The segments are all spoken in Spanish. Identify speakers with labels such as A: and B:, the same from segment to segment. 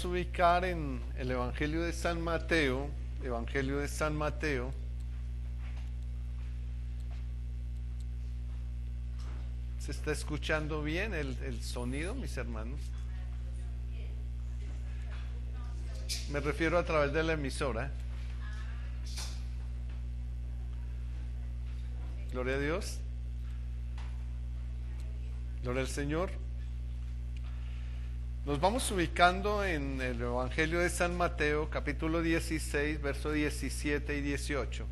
A: Ubicar en el Evangelio de San Mateo, ¿Se está escuchando bien el sonido, mis hermanos? Me refiero a través de la emisora. Gloria a Dios. Gloria al Señor. Nos vamos ubicando en el Evangelio de San Mateo, capítulo 16, verso 17 y 18.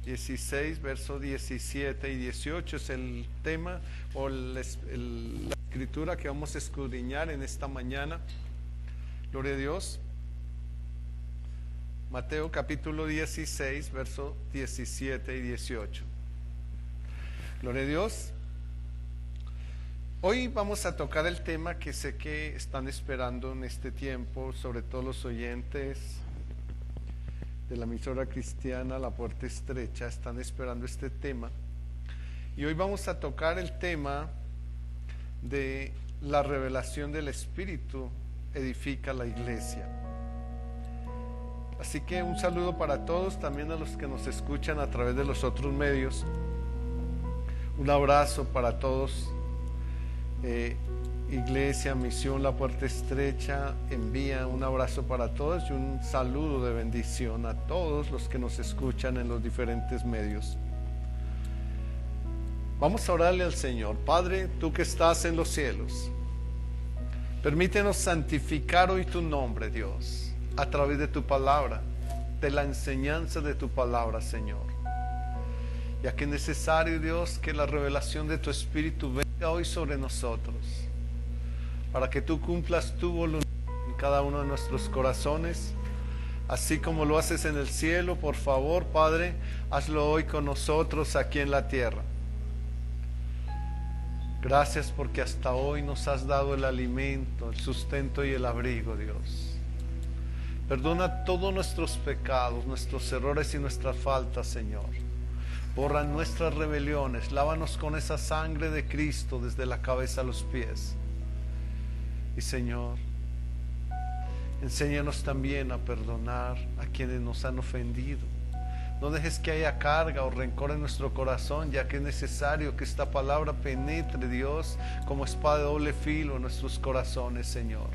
A: 16, verso 17 y 18 es el tema o la escritura que vamos a escudriñar en esta mañana. Gloria a Dios. Mateo capítulo 16, verso 17 y 18. Gloria a Dios. Hoy vamos a tocar el tema que sé que están esperando en este tiempo, sobre todo los oyentes de la emisora cristiana La Puerta Estrecha, están esperando este tema. Y hoy vamos a tocar el tema de la revelación del Espíritu edifica la iglesia. Así que un saludo para todos, también a los que nos escuchan a través de los otros medios. Un abrazo para todos. Iglesia, Misión La Puerta Estrecha envía un abrazo para todos y un saludo de bendición a todos los que nos escuchan en los diferentes medios. Vamos a orarle al Señor. Padre, tú que estás en los cielos, permítenos santificar hoy tu nombre, Dios, a través de tu palabra, de la enseñanza de tu palabra, Señor. Ya que es necesario, Dios, que la revelación de tu Espíritu venga hoy sobre nosotros, para que tú cumplas tu voluntad en cada uno de nuestros corazones, así como lo haces en el cielo. Por favor, Padre, hazlo hoy con nosotros aquí en la tierra. Gracias porque hasta hoy nos has dado el alimento, el sustento y el abrigo, Dios. Perdona todos nuestros pecados, nuestros errores y nuestras faltas, Señor. Borra nuestras rebeliones, lávanos con esa sangre de Cristo desde la cabeza a los pies. Y Señor, enséñanos también a perdonar a quienes nos han ofendido. No dejes que haya carga o rencor en nuestro corazón, ya que es necesario que esta palabra penetre, Dios, como espada de doble filo en nuestros corazones, Señor.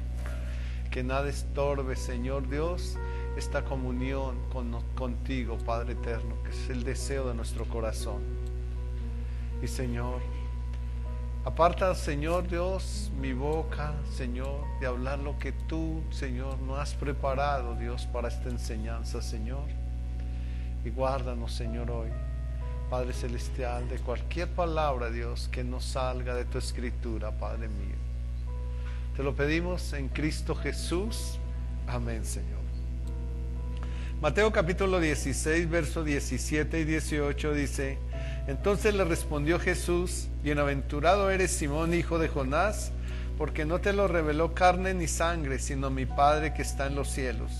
A: Que nada estorbe, Señor Dios, esta comunión contigo, Padre eterno, que es el deseo de nuestro corazón. Y Señor, aparta, Señor Dios, mi boca, Señor, de hablar lo que tú, Señor, no has preparado, Dios, para esta enseñanza, Señor. Y guárdanos, Señor, hoy, Padre Celestial, de cualquier palabra, Dios, que no salga de tu escritura, Padre mío. Te lo pedimos en Cristo Jesús. Amén, Señor. Mateo capítulo 16, versos 17 y 18 dice: Entonces le respondió Jesús: Bienaventurado eres, Simón, hijo de Jonás, porque no te lo reveló carne ni sangre, sino mi Padre que está en los cielos.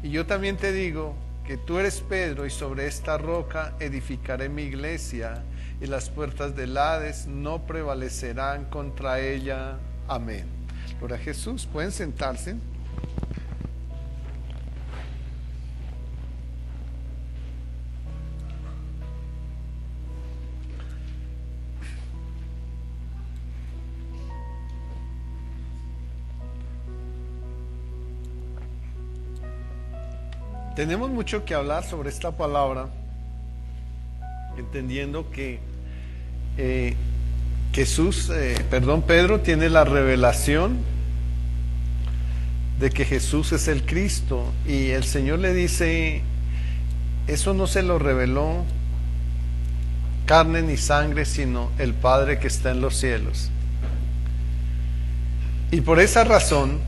A: Y yo también te digo que tú eres Pedro, y sobre esta roca edificaré mi iglesia, y las puertas del Hades no prevalecerán contra ella. Amén. Gloria a Jesús. Pueden sentarse. Tenemos mucho que hablar sobre esta palabra, entendiendo que Pedro tiene la revelación de que Jesús es el Cristo, y el Señor le dice: eso no se lo reveló carne ni sangre, sino el Padre que está en los cielos. Y por esa razón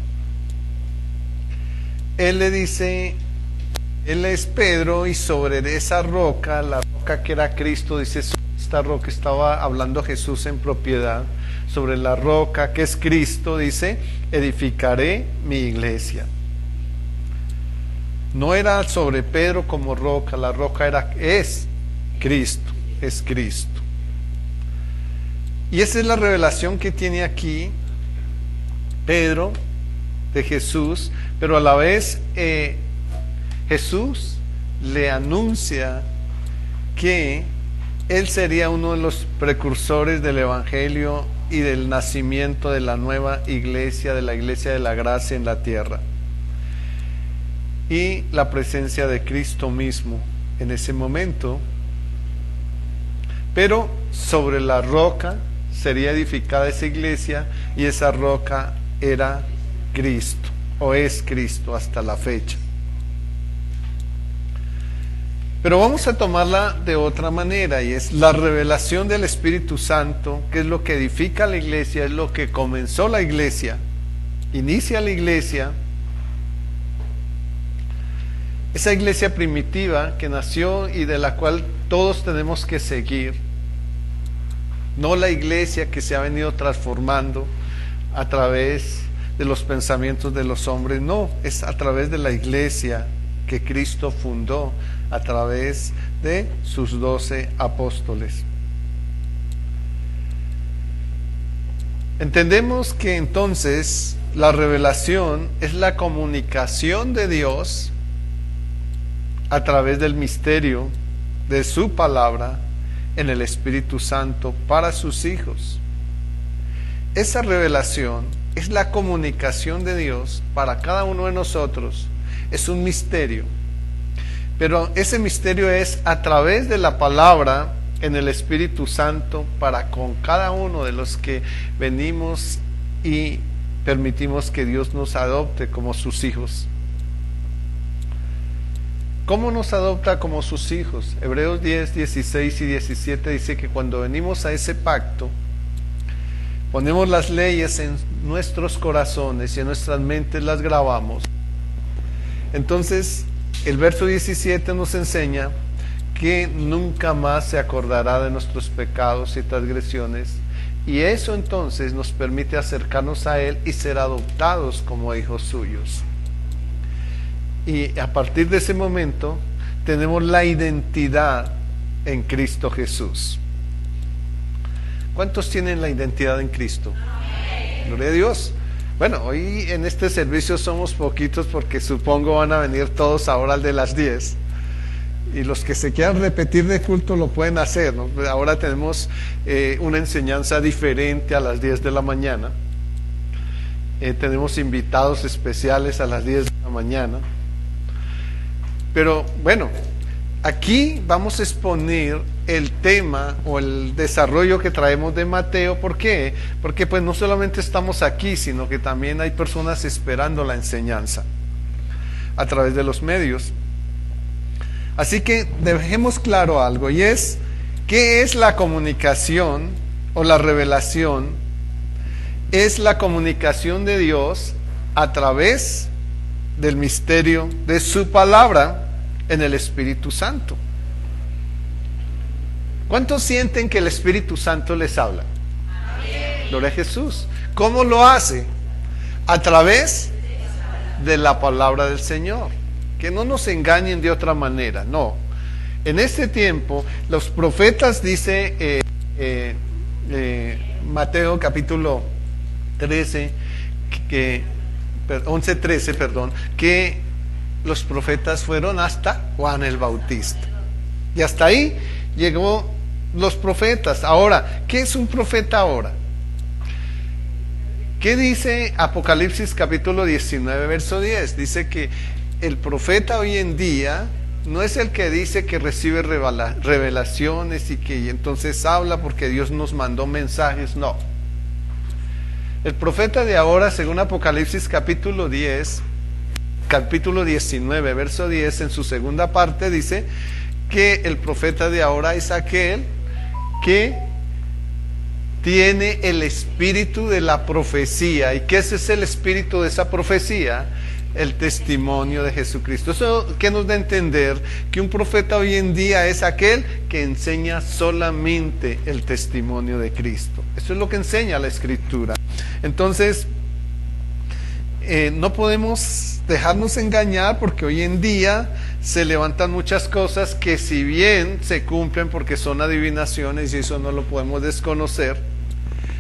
A: Él le dice: Él es Pedro, y sobre esa roca, la roca que era Cristo, dice, esta roca, estaba hablando Jesús en propiedad, sobre la roca que es Cristo, dice, edificaré mi iglesia. No era sobre Pedro como roca, la roca es Cristo, es Cristo. Y esa es la revelación que tiene aquí Pedro de Jesús, pero a la vez Jesús le anuncia que Él sería uno de los precursores del Evangelio y del nacimiento de la nueva iglesia, de la iglesia de la gracia en la tierra. Y la presencia de Cristo mismo en ese momento. Pero sobre la roca sería edificada esa iglesia, y esa roca era Cristo, o es Cristo hasta la fecha. Pero vamos a tomarla de otra manera, y es la revelación del Espíritu Santo, que es lo que edifica la iglesia, es lo que comenzó la iglesia, inicia la iglesia. Esa iglesia primitiva que nació y de la cual todos tenemos que seguir. No la iglesia que se ha venido transformando a través de los pensamientos de los hombres, no, es a través de la iglesia que Cristo fundó, a través de sus 12 apóstoles. Entendemos que entonces la revelación es la comunicación de Dios a través del misterio de su palabra en el Espíritu Santo para sus hijos. Esa revelación es la comunicación de Dios para cada uno de nosotros. Es un misterio, pero ese misterio es a través de la palabra en el Espíritu Santo para con cada uno de los que venimos y permitimos que Dios nos adopte como sus hijos. ¿Cómo nos adopta como sus hijos? Hebreos 10, 16 y 17 dice que cuando venimos a ese pacto, ponemos las leyes en nuestros corazones y en nuestras mentes las grabamos. Entonces, el verso 17 nos enseña que nunca más se acordará de nuestros pecados y transgresiones, y eso entonces nos permite acercarnos a Él y ser adoptados como hijos suyos. Y a partir de ese momento tenemos la identidad en Cristo Jesús. ¿Cuántos tienen la identidad en Cristo? Gloria a Dios. Bueno, hoy en este servicio somos poquitos porque supongo van a venir todos ahora al de las 10. Y los que se quieran repetir de culto lo pueden hacer, ¿no? Ahora tenemos una enseñanza diferente a las 10 de la mañana. Tenemos invitados especiales a las 10 de la mañana. Pero bueno, aquí vamos a exponer el tema o el desarrollo que traemos de Mateo. ¿Por qué? Porque pues no solamente estamos aquí, sino que también hay personas esperando la enseñanza a través de los medios. Así que dejemos claro algo, y es, ¿qué es la comunicación o la revelación? Es la comunicación de Dios a través del misterio de su palabra en el Espíritu Santo. ¿Cuántos sienten que el Espíritu Santo les habla? Amén. Gloria a Jesús. ¿Cómo lo hace? A través de la palabra del Señor. Que no nos engañen de otra manera, no. En este tiempo, los profetas, dice Mateo capítulo 13, 11:13, que los profetas fueron hasta Juan el Bautista. Y hasta ahí llegó los profetas. Ahora, ¿qué es un profeta ahora? ¿Qué dice Apocalipsis capítulo 19, verso 10? Dice que el profeta hoy en día no es el que dice que recibe revelaciones y que entonces habla porque Dios nos mandó mensajes, no. El profeta de ahora, según Apocalipsis capítulo 19, verso 10, en su segunda parte dice que el profeta de ahora es aquel que tiene el espíritu de la profecía. ¿Y qué es el espíritu de esa profecía? El testimonio de Jesucristo. Eso que nos da a entender que un profeta hoy en día es aquel que enseña solamente el testimonio de Cristo. Eso es lo que enseña la Escritura. Entonces, no podemos dejarnos engañar, porque hoy en día se levantan muchas cosas que, si bien se cumplen porque son adivinaciones y eso no lo podemos desconocer,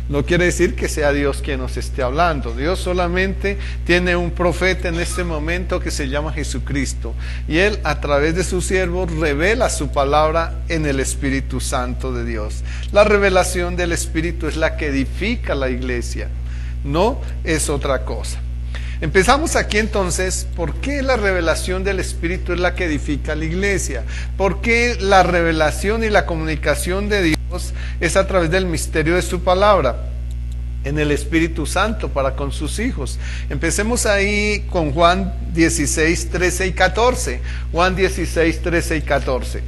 A: No quiere decir que sea Dios quien nos esté hablando. Dios solamente tiene un profeta en este momento que se llama Jesucristo. Y Él, a través de sus siervos, revela su palabra en el Espíritu Santo de Dios. La revelación del Espíritu es la que edifica la iglesia, no es otra cosa. Empezamos aquí entonces, ¿por qué la revelación del Espíritu es la que edifica la iglesia? ¿Por qué la revelación y la comunicación de Dios es a través del misterio de su palabra? En el Espíritu Santo para con sus hijos. Empecemos ahí con Juan 16, 13 y 14. Juan 16, 13 y 14.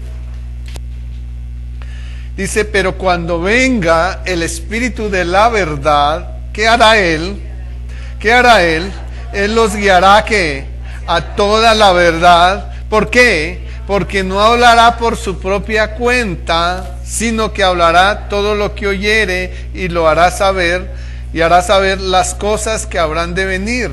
A: Dice, pero cuando venga el Espíritu de la verdad, ¿qué hará Él? ¿Qué hará Él? Él los guiará ¿qué? A toda la verdad. ¿Por qué? Porque no hablará por su propia cuenta, sino que hablará todo lo que oyere y lo hará saber, y hará saber las cosas que habrán de venir.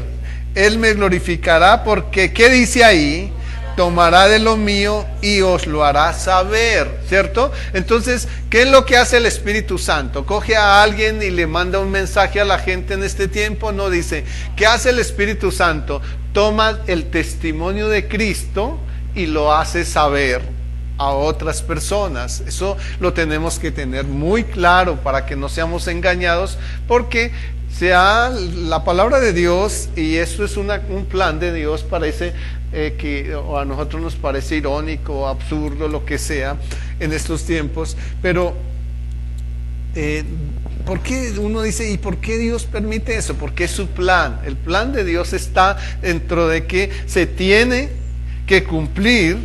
A: Él me glorificará porque, ¿qué dice ahí? Tomará de lo mío y os lo hará saber, ¿cierto? Entonces, ¿qué es lo que hace el Espíritu Santo? ¿Coge a alguien y le manda un mensaje a la gente en este tiempo? No, dice, ¿qué hace el Espíritu Santo? Toma el testimonio de Cristo y lo hace saber a otras personas. Eso lo tenemos que tener muy claro para que no seamos engañados, porque sea la palabra de Dios, y eso es un plan de Dios, parece que a nosotros nos parece irónico, absurdo, lo que sea en estos tiempos, pero ¿por qué uno dice, y por qué Dios permite eso? Porque es su plan. El plan de Dios está dentro de que se tiene que cumplir.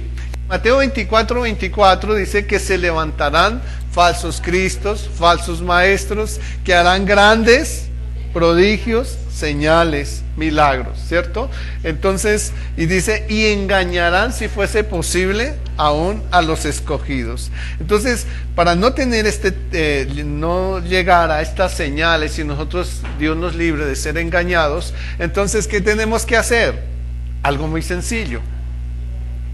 A: Mateo 24, 24 dice que se levantarán falsos cristos, falsos maestros, que harán grandes prodigios, señales, milagros, ¿cierto? Entonces, y dice, y engañarán, si fuese posible, aún a los escogidos. Entonces, para no tener no llegar a estas señales, y nosotros, Dios nos libre de ser engañados, entonces, ¿qué tenemos que hacer? Algo muy sencillo: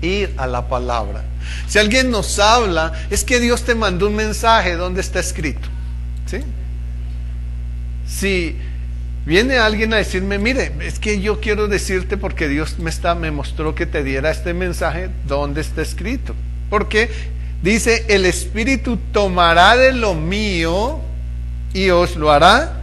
A: ir a la palabra. Si alguien nos habla, es que Dios te mandó un mensaje, ¿dónde está escrito? ¿Sí? Si viene alguien a decirme, mire, es que yo quiero decirte porque Dios me mostró que te diera este mensaje, ¿dónde está escrito? Porque dice, el Espíritu tomará de lo mío y os lo hará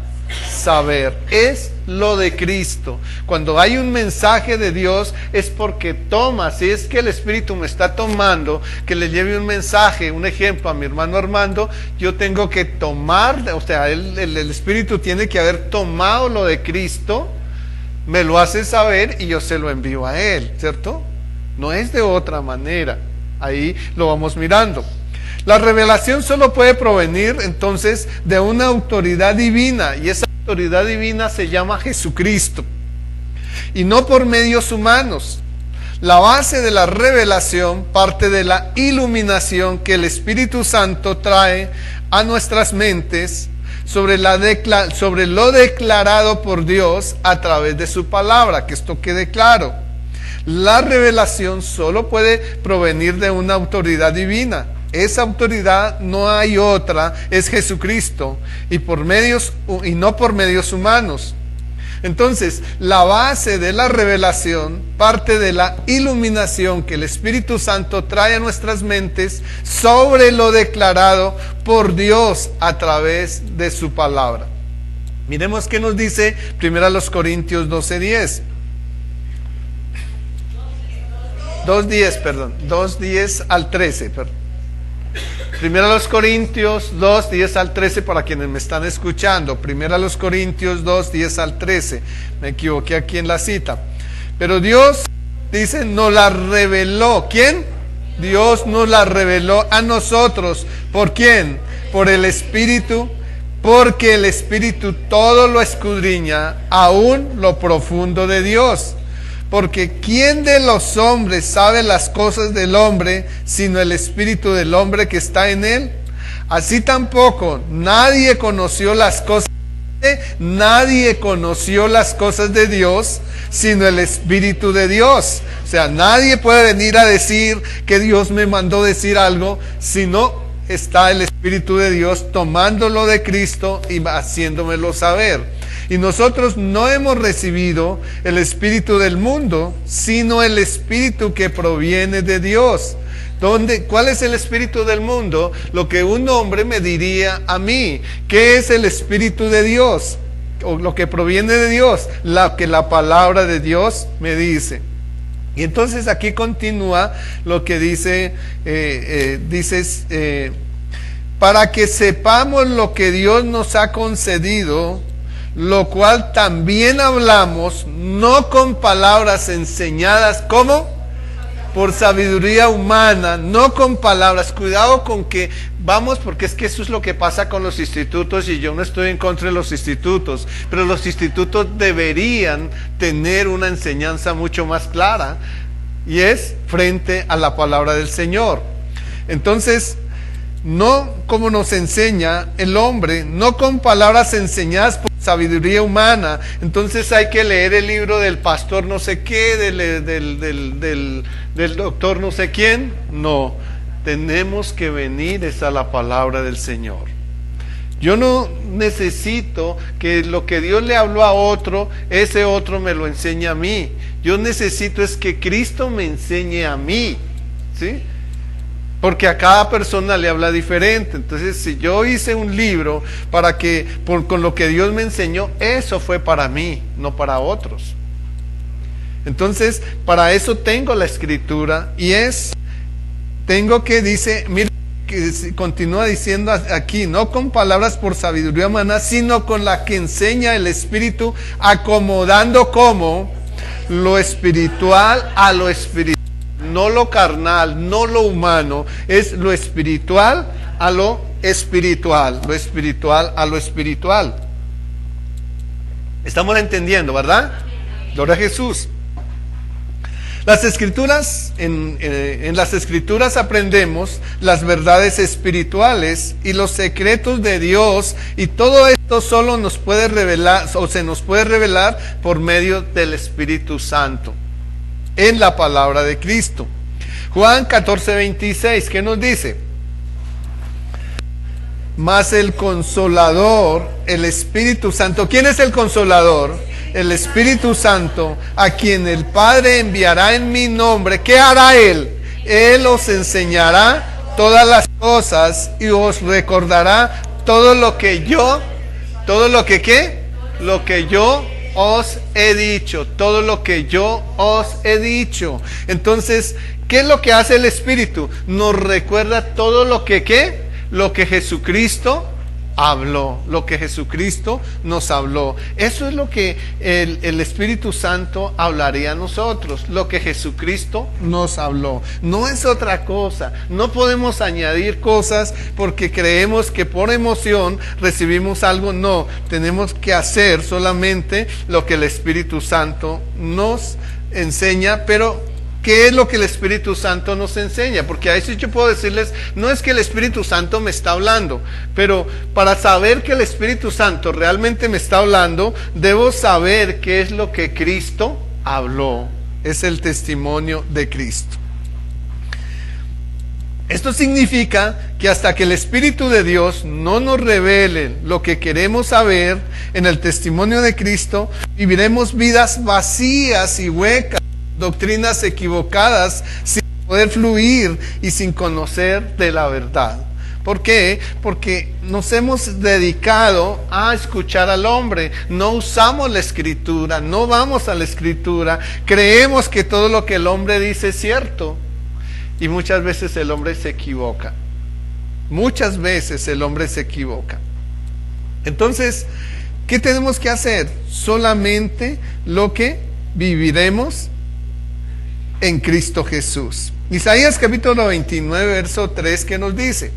A: saber. Es lo de Cristo. Cuando hay un mensaje de Dios es porque toma. Si es que el Espíritu me está tomando, que le lleve un mensaje, un ejemplo a mi hermano Armando, yo tengo que tomar, o sea, el Espíritu tiene que haber tomado lo de Cristo, me lo hace saber y yo se lo envío a él, ¿cierto? No es de otra manera. Ahí lo vamos mirando. La revelación solo puede provenir entonces de una autoridad divina, y esa autoridad divina se llama Jesucristo, y no por medios humanos. La base de la revelación parte de la iluminación que el Espíritu Santo trae a nuestras mentes sobre lo declarado por Dios a través de su palabra, que esto quede claro. La revelación solo puede provenir de una autoridad divina. Esa autoridad no hay otra, es Jesucristo, y no por medios humanos. Entonces, la base de la revelación parte de la iluminación que el Espíritu Santo trae a nuestras mentes sobre lo declarado por Dios a través de su palabra. Miremos qué nos dice 1 Corintios 12:10. 2:10 al 13, perdón. 1 Corintios 2, 10 al 13 para quienes me están escuchando. 1 Corintios 2, 10 al 13. Me equivoqué aquí en la cita. Pero Dios, dice, nos la reveló. ¿Quién? Dios nos la reveló a nosotros. ¿Por quién? Por el Espíritu. Porque el Espíritu todo lo escudriña, aún lo profundo de Dios. Porque ¿quién de los hombres sabe las cosas del hombre, sino el espíritu del hombre que está en él? Así tampoco nadie conoció las cosas de Dios, sino el Espíritu de Dios. O sea, nadie puede venir a decir que Dios me mandó decir algo, sino está el Espíritu de Dios tomándolo de Cristo y haciéndomelo saber. Y nosotros no hemos recibido el espíritu del mundo, sino el espíritu que proviene de Dios. ¿Cuál es el espíritu del mundo? Lo que un hombre me diría a mí. ¿Qué es el espíritu de Dios? O lo que proviene de Dios, lo que la palabra de Dios me dice. Y entonces aquí continúa lo que dice, para que sepamos lo que Dios nos ha concedido, lo cual también hablamos, no con palabras enseñadas, ¿cómo? Por sabiduría humana, no con palabras. Cuidado con que vamos, porque es que eso es lo que pasa con los institutos, y yo no estoy en contra de los institutos, pero los institutos deberían tener una enseñanza mucho más clara, y es frente a la palabra del Señor. Entonces, no como nos enseña el hombre, no con palabras enseñadas por sabiduría humana. Entonces hay que leer el libro del pastor no sé qué, del doctor no sé quién. No, tenemos que venir a la palabra del Señor. Yo no necesito que lo que Dios le habló a otro, ese otro me lo enseñe a mí. Yo necesito es que Cristo me enseñe a mí, ¿sí? Porque a cada persona le habla diferente. Entonces, si yo hice un libro con lo que Dios me enseñó, eso fue para mí, no para otros. Entonces, para eso tengo la escritura, y mira, que continúa diciendo aquí, no con palabras por sabiduría humana, sino con la que enseña el Espíritu, acomodando como lo espiritual a lo espiritual. No lo carnal, no lo humano, es lo espiritual a lo espiritual, lo espiritual a lo espiritual. Estamos entendiendo, ¿verdad? Gloria a Jesús. Las escrituras, en las escrituras aprendemos las verdades espirituales y los secretos de Dios, y todo esto solo nos puede revelar, o se nos puede revelar por medio del Espíritu Santo, en la palabra de Cristo. Juan 14:26, ¿qué nos dice? Mas el Consolador, el Espíritu Santo. ¿Quién es el Consolador? El Espíritu Santo, a quien el Padre enviará en mi nombre. ¿Qué hará Él? Él os enseñará todas las cosas y os recordará todo lo que yo, ¿qué? Lo que yo os he dicho, todo lo que yo os he dicho. Entonces, ¿qué es lo que hace el Espíritu? Nos recuerda todo lo que, ¿qué? Lo que Jesucristo habló, lo que Jesucristo nos habló. Eso es lo que el Espíritu Santo hablaría a nosotros, lo que Jesucristo nos habló. No es otra cosa. No podemos añadir cosas porque creemos que por emoción recibimos algo. No, tenemos que hacer solamente lo que el Espíritu Santo nos enseña. Pero ¿qué es lo que el Espíritu Santo nos enseña? Porque a veces yo puedo decirles, no es que el Espíritu Santo me está hablando, pero para saber que el Espíritu Santo realmente me está hablando, debo saber qué es lo que Cristo habló. Es el testimonio de Cristo. Esto significa que hasta que el Espíritu de Dios no nos revele lo que queremos saber en el testimonio de Cristo, viviremos vidas vacías y huecas, doctrinas equivocadas, sin poder fluir y sin conocer de la verdad. ¿Por qué? Porque nos hemos dedicado a escuchar al hombre. No usamos la Escritura, no vamos a la Escritura. Creemos que todo lo que el hombre dice es cierto. Y muchas veces el hombre se equivoca. Muchas veces el hombre se equivoca. Entonces, ¿qué tenemos que hacer? Solamente lo que viviremos en Cristo Jesús. Isaías capítulo 29, verso 3, ¿qué nos dice?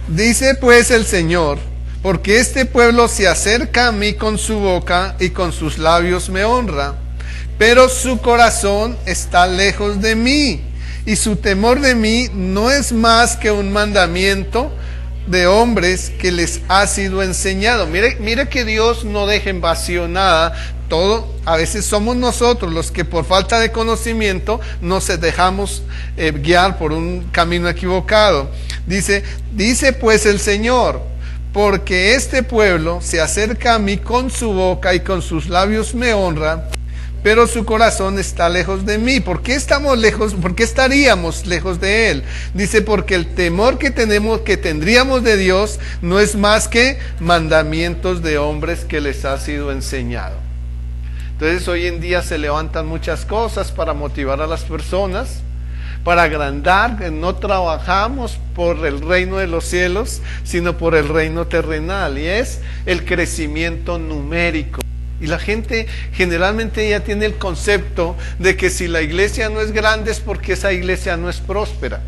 A: Dice pues el Señor, porque este pueblo se acerca a mí con su boca y con sus labios me honra, pero su corazón está lejos de mí, y su temor de mí no es más que un mandamiento de hombres que les ha sido enseñado. Mire que Dios no deja en vacío nada. a veces somos nosotros los que por falta de conocimiento nos dejamos guiar por un camino equivocado. Dice pues el Señor: porque este pueblo se acerca a mí con su boca y con sus labios me honra, pero su corazón está lejos de mí. ¿Por qué estamos lejos? ¿Por qué estaríamos lejos de Él? Dice, porque el temor que tendríamos de Dios no es más que mandamientos de hombres que les ha sido enseñado. Entonces hoy en día se levantan muchas cosas para motivar a las personas, para agrandar. No trabajamos por el reino de los cielos, sino por el reino terrenal, y es el crecimiento numérico. Y la gente generalmente ya tiene el concepto de que si la iglesia no es grande es porque esa iglesia no es próspera.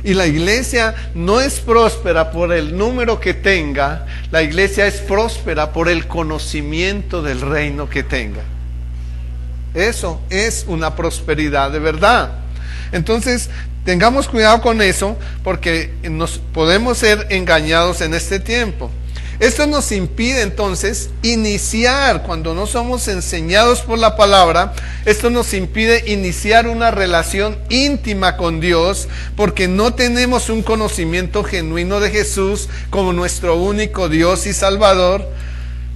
A: Y la iglesia no es próspera por el número que tenga, la iglesia es próspera por el conocimiento del reino que tenga. Eso es una prosperidad de verdad. Entonces, tengamos cuidado con eso, porque nos podemos ser engañados en este tiempo. Esto nos impide entonces iniciar, cuando no somos enseñados por la palabra, esto nos impide iniciar una relación íntima con Dios, porque no tenemos un conocimiento genuino de Jesús como nuestro único Dios y Salvador.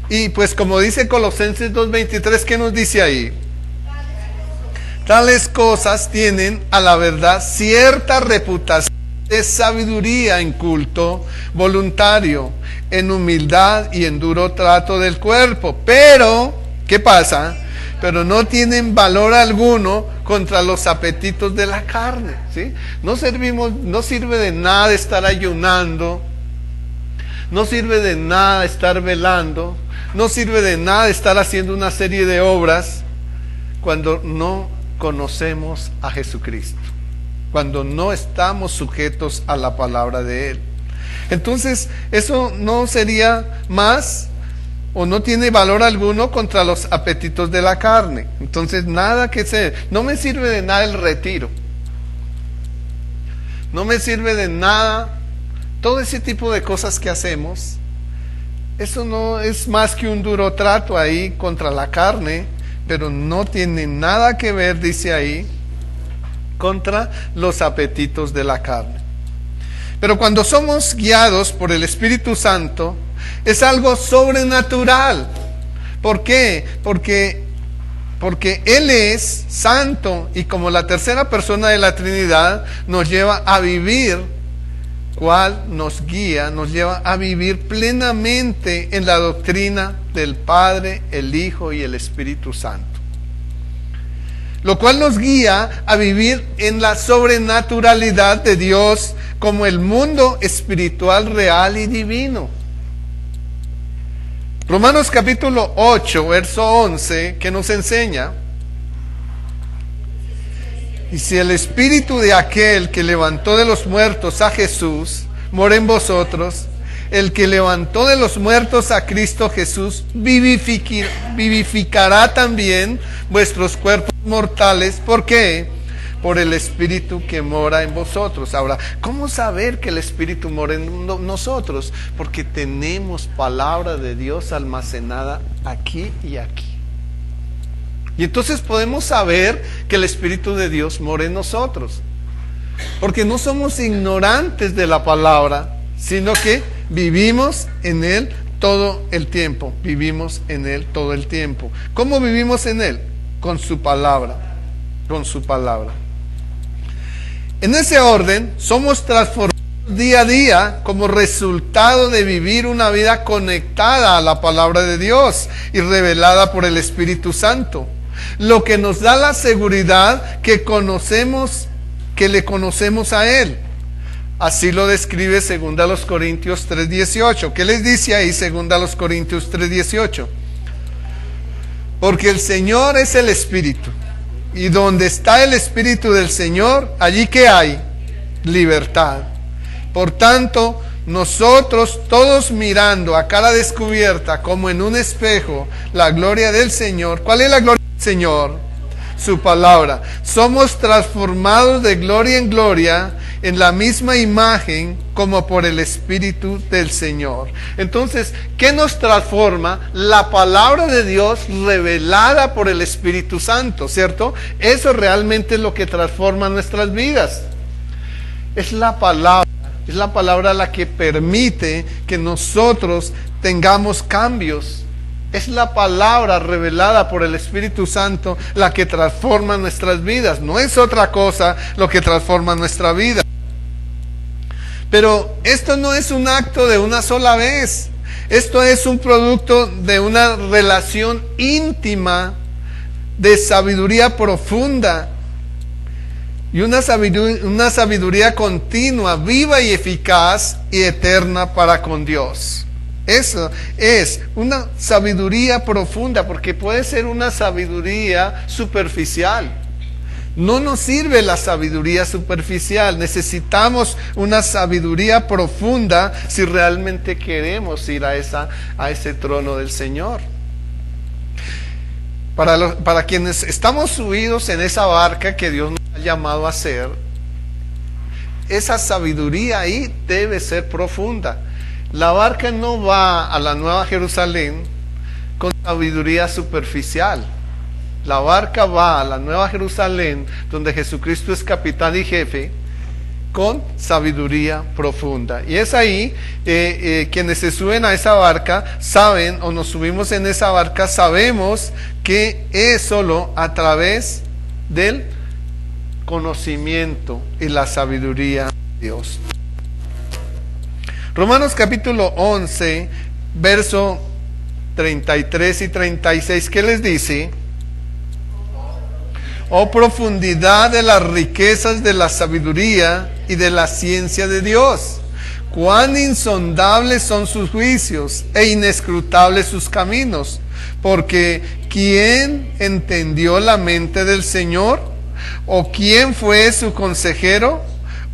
A: Y pues como dice Colosenses 2:23, ¿qué nos dice ahí? Tales cosas tienen a la verdad cierta reputación de sabiduría en culto voluntario, en humildad y en duro trato del cuerpo. Pero, ¿qué pasa? Pero no tienen valor alguno contra los apetitos de la carne, ¿sí? No sirve de nada estar ayunando, no sirve de nada estar velando, no sirve de nada estar haciendo una serie de obras cuando no conocemos a Jesucristo, cuando no estamos sujetos a la palabra de Él. Entonces, eso no sería más, o no tiene valor alguno contra los apetitos de la carne. Entonces, no me sirve de nada el retiro, no me sirve de nada todo ese tipo de cosas que hacemos. Eso no es más que un duro trato ahí contra la carne, pero no tiene nada que ver, dice ahí, contra los apetitos de la carne. Pero cuando somos guiados por el Espíritu Santo, es algo sobrenatural. ¿Por qué? Porque Él es santo, y como la tercera persona de la Trinidad nos lleva a vivir, nos lleva a vivir plenamente en la doctrina del Padre, el Hijo y el Espíritu Santo. Lo cual nos guía a vivir en la sobrenaturalidad de Dios como el mundo espiritual real y divino. Romanos capítulo 8, verso 11, que nos enseña: y si el espíritu de aquel que levantó de los muertos a Jesús mora en vosotros, el que levantó de los muertos a Cristo Jesús vivificará también vuestros cuerpos mortales. ¿Por qué? Por el Espíritu que mora en vosotros. Ahora, ¿cómo saber que el Espíritu mora en nosotros? Porque tenemos palabra de Dios almacenada aquí y aquí. Y entonces podemos saber que el Espíritu de Dios mora en nosotros, porque no somos ignorantes de la palabra, sino que vivimos en Él todo el tiempo. Vivimos en Él todo el tiempo. ¿Cómo vivimos en Él? Con su palabra. Con su palabra. En ese orden, somos transformados día a día como resultado de vivir una vida conectada a la palabra de Dios y revelada por el Espíritu Santo, lo que nos da la seguridad que le conocemos a Él. Así lo describe 2 Corintios 3:18. ¿Qué les dice ahí 2 Corintios 3:18? Porque el Señor es el Espíritu, y donde está el Espíritu del Señor, allí que hay libertad. Por tanto, nosotros todos mirando a cara descubierta como en un espejo la gloria del Señor. ¿Cuál es la gloria del Señor? Su palabra. Somos transformados de gloria en gloria en la misma imagen como por el Espíritu del Señor. Entonces, ¿qué nos transforma? La palabra de Dios revelada por el Espíritu Santo, ¿cierto? Eso realmente es lo que transforma nuestras vidas. Es la palabra la que permite que nosotros tengamos cambios. Es la palabra revelada por el Espíritu Santo la que transforma nuestras vidas. No es otra cosa lo que transforma nuestra vida. Pero esto no es un acto de una sola vez. Esto es un producto de una relación íntima, de sabiduría profunda y una sabiduría continua, viva y eficaz y eterna para con Dios. Eso es una sabiduría profunda, porque puede ser una sabiduría superficial. No nos sirve la sabiduría superficial. Necesitamos una sabiduría profunda si realmente queremos ir a ese trono del Señor. Para quienes estamos subidos en esa barca que Dios nos ha llamado a hacer, esa sabiduría ahí debe ser profunda. La barca no va a la Nueva Jerusalén con sabiduría superficial. La barca va a la Nueva Jerusalén, donde Jesucristo es capitán y jefe, con sabiduría profunda. Y es ahí, quienes se suben a esa barca saben, o nos subimos en esa barca, sabemos que es solo a través del conocimiento y la sabiduría de Dios. Romanos capítulo 11, verso 33 y 36, ¿qué les dice? Oh profundidad de las riquezas de la sabiduría y de la ciencia de Dios. Cuán insondables son sus juicios e inescrutables sus caminos. Porque ¿quién entendió la mente del Señor? ¿O quién fue su consejero?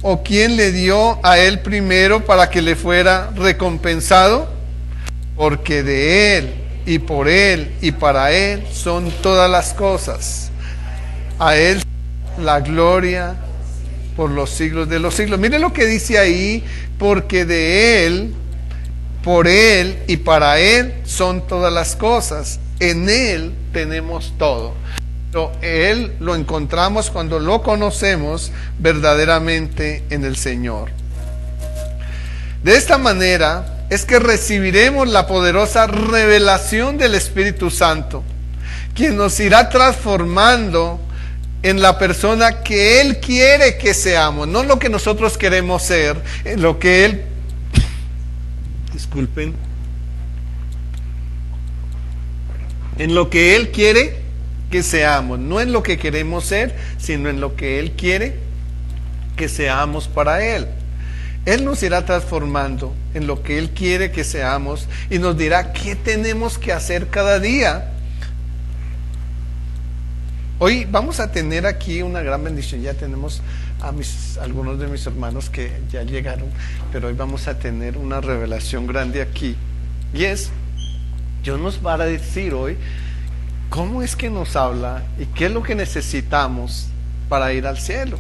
A: ¿O quién le dio a él primero para que le fuera recompensado? Porque de él y por él y para él son todas las cosas. A él la gloria por los siglos de los siglos. Mire lo que dice ahí: porque de él, por él y para él son todas las cosas. En él tenemos todo. Pero él lo encontramos cuando lo conocemos verdaderamente en el Señor. De esta manera es que recibiremos la poderosa revelación del Espíritu Santo, quien nos irá transformando en la persona que Él quiere que seamos, no lo que nosotros queremos ser, en lo que Él, en lo que Él quiere que seamos, no en lo que queremos ser, sino en lo que Él quiere que seamos para Él. Él nos irá transformando en lo que Él quiere que seamos y nos dirá qué tenemos que hacer cada día. Hoy vamos a tener aquí una gran bendición. Ya tenemos a algunos de mis hermanos que ya llegaron, pero hoy vamos a tener una revelación grande aquí. Y es, Dios nos va a decir hoy cómo es que nos habla y qué es lo que necesitamos para ir al cielo.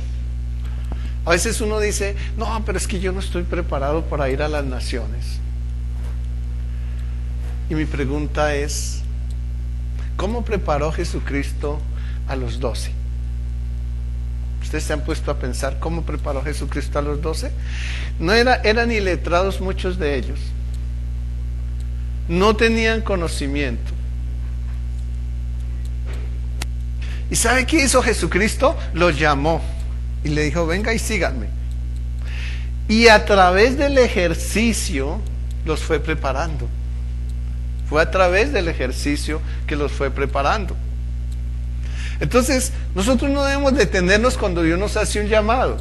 A: A veces uno dice, no, pero es que yo no estoy preparado para ir a las naciones. Y mi pregunta es, ¿cómo preparó Jesucristo a los 12? ¿Ustedes se han puesto a pensar cómo preparó Jesucristo a los 12? No eran iletrados muchos de ellos. No tenían conocimiento. ¿Y sabe qué hizo Jesucristo? Los llamó y le dijo, venga y síganme. Y a través del ejercicio los fue preparando. Fue a través del ejercicio que los fue preparando. Entonces, nosotros no debemos detenernos cuando Dios nos hace un llamado.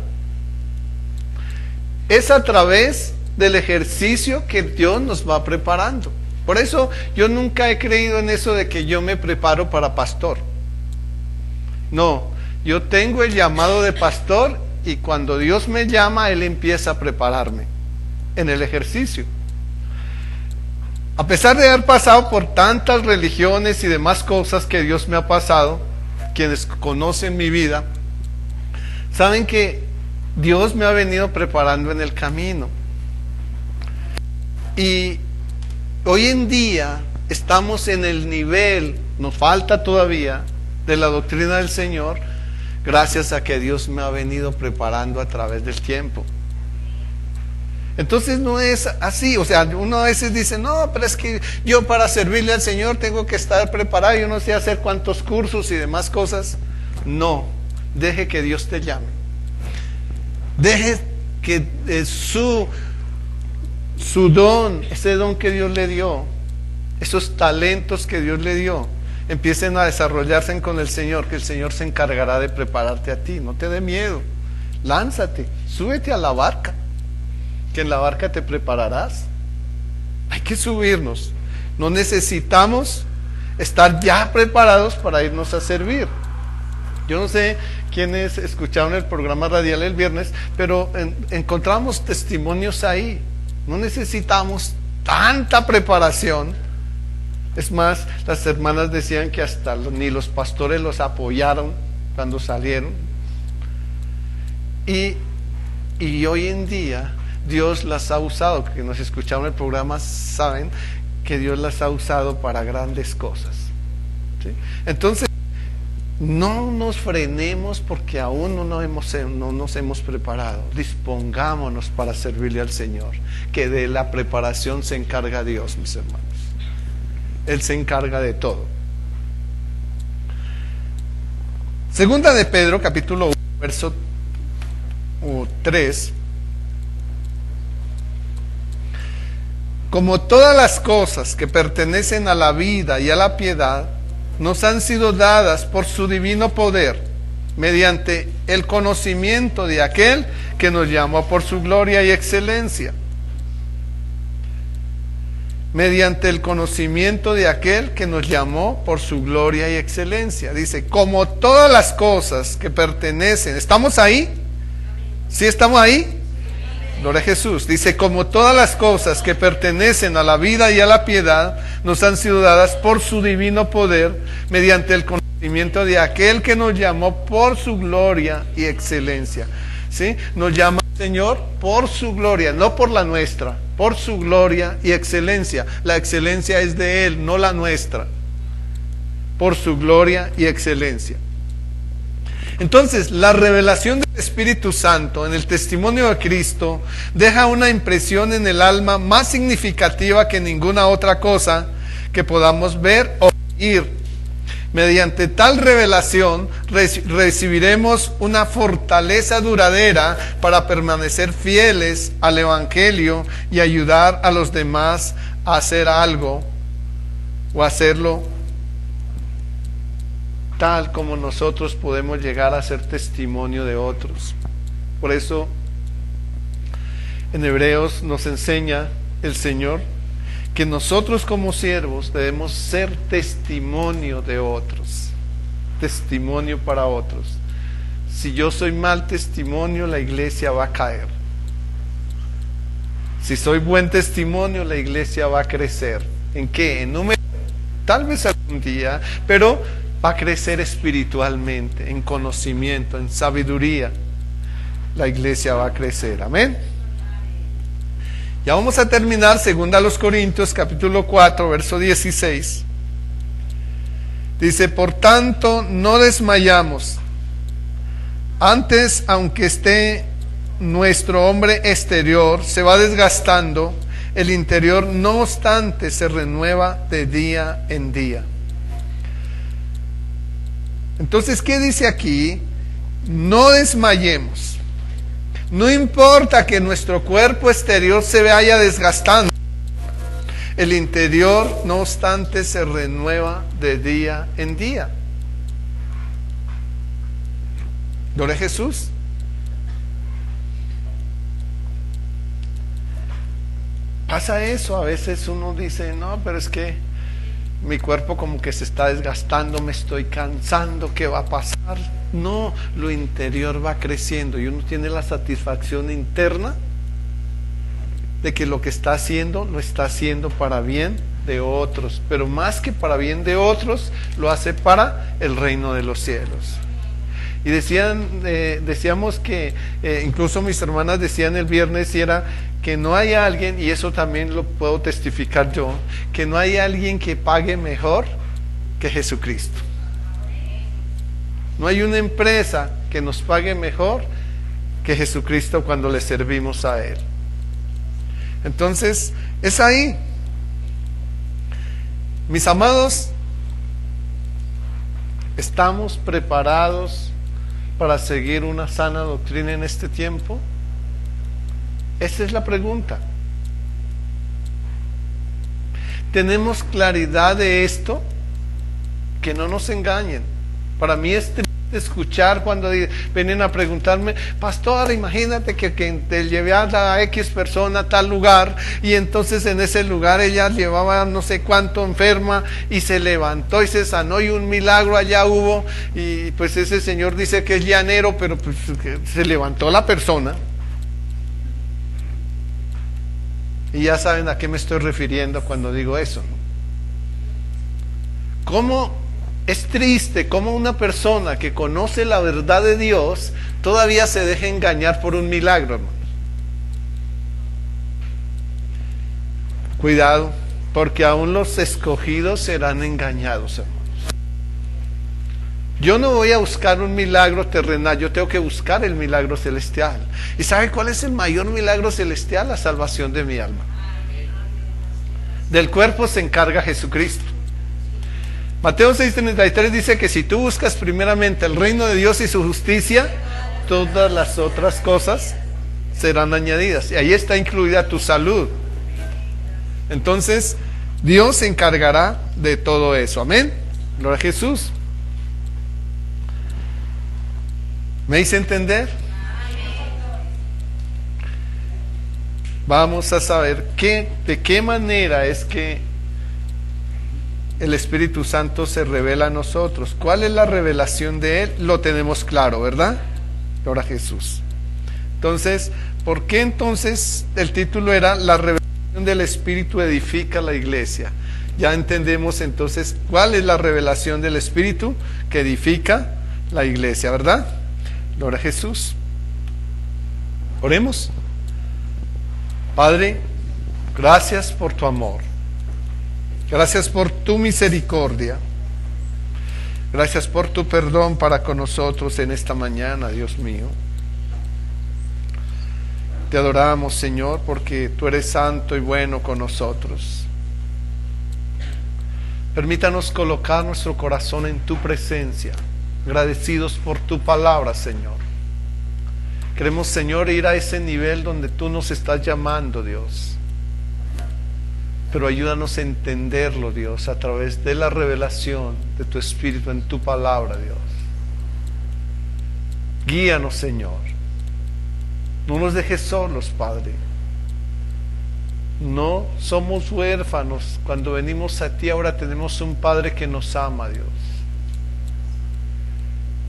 A: Es a través del ejercicio que Dios nos va preparando. Por eso yo nunca he creído en eso de que yo me preparo para pastor. No, yo tengo el llamado de pastor y cuando Dios me llama, Él empieza a prepararme en el ejercicio. A pesar de haber pasado por tantas religiones y demás cosas que Dios me ha pasado, quienes conocen mi vida, saben que Dios me ha venido preparando en el camino. Y hoy en día estamos en el nivel, nos falta todavía, de la doctrina del Señor, gracias a que Dios me ha venido preparando a través del tiempo. Entonces no es así, o sea, uno a veces dice, no, pero es que yo para servirle al Señor tengo que estar preparado, yo no sé hacer cuántos cursos y demás cosas. No, deje que Dios te llame. Deje que su don, ese don que Dios le dio, esos talentos que Dios le dio, empiecen a desarrollarse con el Señor, que el Señor se encargará de prepararte a ti. No te dé miedo, lánzate, súbete a la barca, que en la barca te prepararás. Hay que subirnos, no necesitamos estar ya preparados para irnos a servir. Yo no sé quiénes escucharon el programa radial el viernes, pero encontramos testimonios ahí. No necesitamos tanta preparación. Es más, las hermanas decían que hasta ni los pastores los apoyaron cuando salieron. Y hoy en día Dios las ha usado, que nos escucharon el programa saben que Dios las ha usado para grandes cosas, ¿sí? Entonces, no nos frenemos porque aún no nos hemos preparado. Dispongámonos para servirle al Señor, que de la preparación se encarga Dios, mis hermanos. Él se encarga de todo. Segunda de Pedro, capítulo 1, verso 3. Como todas las cosas que pertenecen a la vida y a la piedad, nos han sido dadas por su divino poder, mediante el conocimiento de aquel que nos llamó por su gloria y excelencia. Mediante el conocimiento de aquel que nos llamó por su gloria y excelencia. Dice, como todas las cosas que pertenecen. ¿Estamos ahí? ¿Sí estamos ahí? Gloria a Jesús. Dice, como todas las cosas que pertenecen a la vida y a la piedad, nos han sido dadas por su divino poder, mediante el conocimiento de aquel que nos llamó por su gloria y excelencia. ¿Sí? Nos llama el Señor por su gloria, no por la nuestra, por su gloria y excelencia. La excelencia es de Él, no la nuestra. Por su gloria y excelencia. Entonces, la revelación del Espíritu Santo en el testimonio de Cristo deja una impresión en el alma más significativa que ninguna otra cosa que podamos ver o oír. Mediante tal revelación recibiremos una fortaleza duradera para permanecer fieles al Evangelio y ayudar a los demás a hacer algo o hacerlo tal como nosotros podemos llegar a ser testimonio de otros. Por eso en Hebreos nos enseña el Señor que nosotros como siervos debemos ser testimonio de otros, testimonio para otros. Si yo soy mal testimonio, la iglesia va a caer. Si soy buen testimonio, la iglesia va a crecer. ¿En qué? En número, tal vez algún día, pero va a crecer espiritualmente, en conocimiento, en sabiduría. La iglesia va a crecer. Amén. Ya vamos a terminar, 2 Corintios, capítulo 4, verso 16. Dice, por tanto, no desmayamos. Antes, aunque esté nuestro hombre exterior, se va desgastando, el interior, no obstante, se renueva de día en día. Entonces, ¿qué dice aquí? No desmayemos. No importa que nuestro cuerpo exterior se vaya desgastando. El interior, no obstante, se renueva de día en día. ¿Gloria a Jesús? Pasa eso, a veces uno dice, no, pero es que mi cuerpo como que se está desgastando, me estoy cansando, ¿qué va a pasar? No, lo interior va creciendo y uno tiene la satisfacción interna de que lo que está haciendo, lo está haciendo para bien de otros, pero más que para bien de otros, lo hace para el reino de los cielos. Y decíamos que, incluso mis hermanas decían el viernes, y era que no hay alguien, y eso también lo puedo testificar yo, que no hay alguien que pague mejor que Jesucristo. No hay una empresa que nos pague mejor que Jesucristo cuando le servimos a Él. Entonces, es ahí. Mis amados, ¿estamos preparados para seguir una sana doctrina en este tiempo? Esa es la pregunta. ¿Tenemos claridad de esto? Que no nos engañen. Para mí es triste escuchar cuando vienen a preguntarme: pastor, imagínate que te llevé a la X persona a tal lugar, y entonces en ese lugar ella llevaba no sé cuánto enferma y se levantó y se sanó y un milagro allá hubo, y pues ese señor dice que es llanero, pero pues se levantó la persona. Y ya saben a qué me estoy refiriendo cuando digo eso, ¿no? ¿Cómo es triste cómo una persona que conoce la verdad de Dios todavía se deja engañar por un milagro, hermanos? Cuidado, porque aún los escogidos serán engañados, hermanos. Yo no voy a buscar un milagro terrenal, yo tengo que buscar el milagro celestial. ¿Y sabe cuál es el mayor milagro celestial? La salvación de mi alma. Del cuerpo se encarga Jesucristo. Mateo 6:33 dice que si tú buscas primeramente el reino de Dios y su justicia, todas las otras cosas serán añadidas. Y ahí está incluida tu salud. Entonces, Dios se encargará de todo eso. Amén. Gloria a Jesús. ¿Me hice entender? Vamos a saber de qué manera es que el Espíritu Santo se revela a nosotros. ¿Cuál es la revelación de Él? Lo tenemos claro, ¿verdad? Gloria a Jesús. Entonces, ¿por qué entonces el título era La revelación del Espíritu edifica la iglesia? Ya entendemos entonces cuál es la revelación del Espíritu que edifica la iglesia, ¿verdad? Gloria a Jesús. Oremos. Padre, gracias por tu amor. Gracias por tu misericordia. Gracias por tu perdón para con nosotros en esta mañana, Dios mío. Te adoramos, Señor, porque tú eres santo y bueno con nosotros. Permítanos colocar nuestro corazón en tu presencia, agradecidos por tu palabra, Señor. Queremos, Señor, ir a ese nivel donde tú nos estás llamando, Dios. Pero ayúdanos a entenderlo, Dios, a través de la revelación de tu Espíritu en tu palabra, Dios. Guíanos, Señor. No nos dejes solos, Padre. No somos huérfanos. Cuando venimos a ti ahora tenemos un Padre que nos ama, Dios.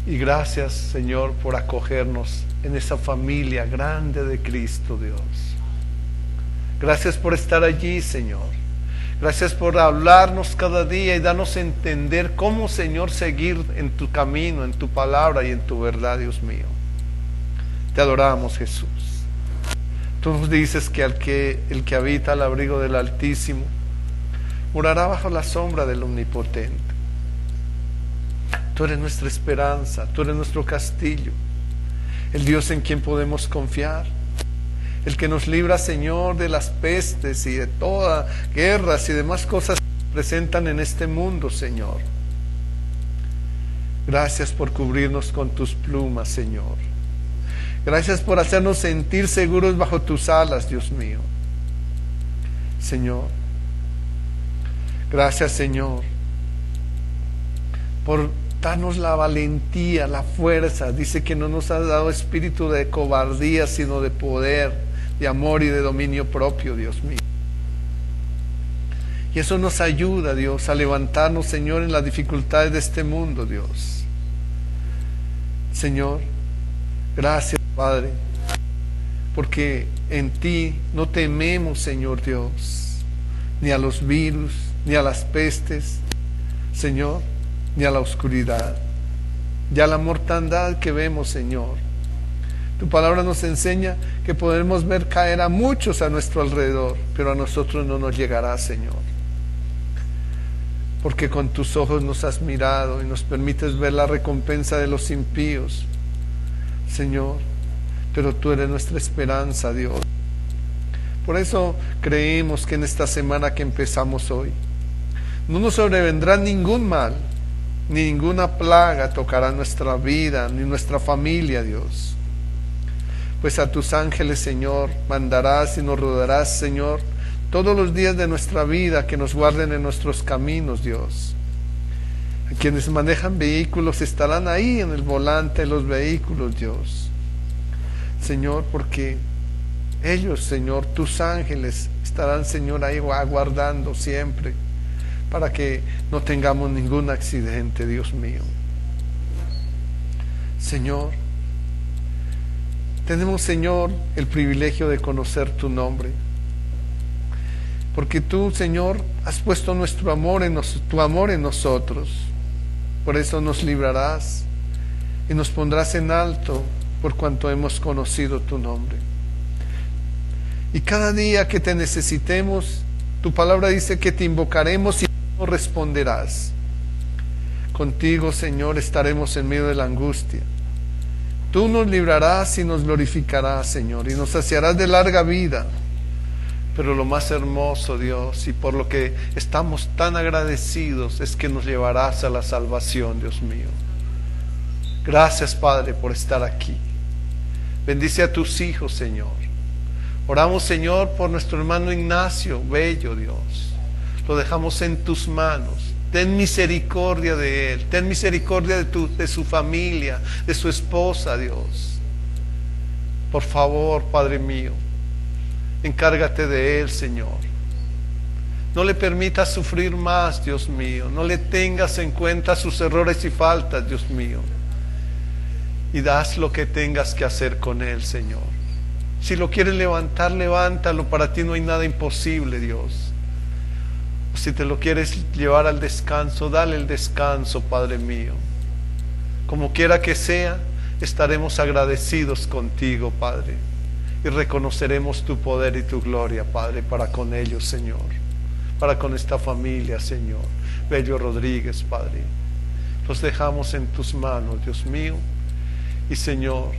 A: Y gracias, Señor, por acogernos en esa familia grande de Cristo, Dios. Gracias por estar allí, Señor. Gracias por hablarnos cada día y darnos a entender cómo, Señor, seguir en tu camino, en tu palabra y en tu verdad, Dios mío. Te adoramos, Jesús. Tú nos dices que el que habita al abrigo del Altísimo morará bajo la sombra del Omnipotente. Tú eres nuestra esperanza, tú eres nuestro castillo, el Dios en quien podemos confiar, el que nos libra, Señor, de las pestes y de todas guerras y demás cosas que se presentan en este mundo, Señor. Gracias por cubrirnos con tus plumas, Señor. Gracias por hacernos sentir seguros bajo tus alas, Dios mío. Señor, gracias, Señor, por darnos la valentía, la fuerza. Dice que no nos has dado espíritu de cobardía, sino de poder, de amor y de dominio propio, Dios mío. Y eso nos ayuda, Dios, a levantarnos, Señor, en las dificultades de este mundo, Dios. Señor, gracias, Padre, porque en ti no tememos, Señor Dios, ni a los virus, ni a las pestes, Señor, ni a la oscuridad. ya la mortandad que vemos, Señor. Tu palabra nos enseña que podemos ver caer a muchos a nuestro alrededor, pero a nosotros no nos llegará, Señor. Porque con tus ojos nos has mirado y nos permites ver la recompensa de los impíos, Señor. Pero tú eres nuestra esperanza, Dios. Por eso creemos que en esta semana que empezamos hoy, no nos sobrevendrá ningún mal, ni ninguna plaga tocará nuestra vida, ni nuestra familia, Dios. Pues a tus ángeles, Señor, mandarás y nos rodearás, Señor, todos los días de nuestra vida, que nos guarden en nuestros caminos, Dios. A quienes manejan vehículos estarán ahí en el volante de los vehículos, Dios. Señor, porque ellos, Señor, tus ángeles estarán, Señor, ahí aguardando siempre, para que no tengamos ningún accidente, Dios mío. Señor, tenemos, Señor, el privilegio de conocer tu nombre, porque tú, Señor, has puesto tu amor en nosotros. Por eso nos librarás y nos pondrás en alto por cuanto hemos conocido tu nombre. Y cada día que te necesitemos, tu palabra dice que te invocaremos y no responderás. Contigo, Señor, estaremos en medio de la angustia. Tú nos librarás y nos glorificarás, Señor, y nos saciarás de larga vida. Pero lo más hermoso, Dios, y por lo que estamos tan agradecidos, es que nos llevarás a la salvación, Dios mío. Gracias, Padre, por estar aquí. Bendice a tus hijos, Señor. Oramos, Señor, por nuestro hermano Ignacio, bello Dios. Lo dejamos en tus manos. Ten misericordia de él. Ten misericordia de su familia, de su esposa, Dios. Por favor, Padre mío, encárgate de él, Señor. No le permitas sufrir más, Dios mío. No le tengas en cuenta sus errores y faltas, Dios mío. Y haz lo que tengas que hacer con él, Señor. Si lo quieres levantar, levántalo. Para ti no hay nada imposible, Dios. Si te lo quieres llevar al descanso, dale el descanso, Padre mío. Como quiera que sea, estaremos agradecidos contigo, Padre. Y reconoceremos tu poder y tu gloria, Padre, para con ellos, Señor. Para con esta familia, Señor. Bello Rodríguez, Padre. Los dejamos en tus manos, Dios mío. Y, Señor,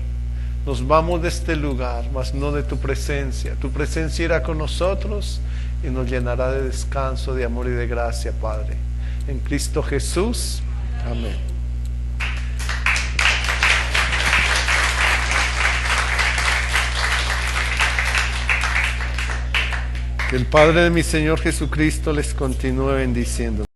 A: nos vamos de este lugar, mas no de tu presencia. Tu presencia irá con nosotros y nos llenará de descanso, de amor y de gracia, Padre. En Cristo Jesús. Amén. Que el Padre de mi Señor Jesucristo les continúe bendiciendo.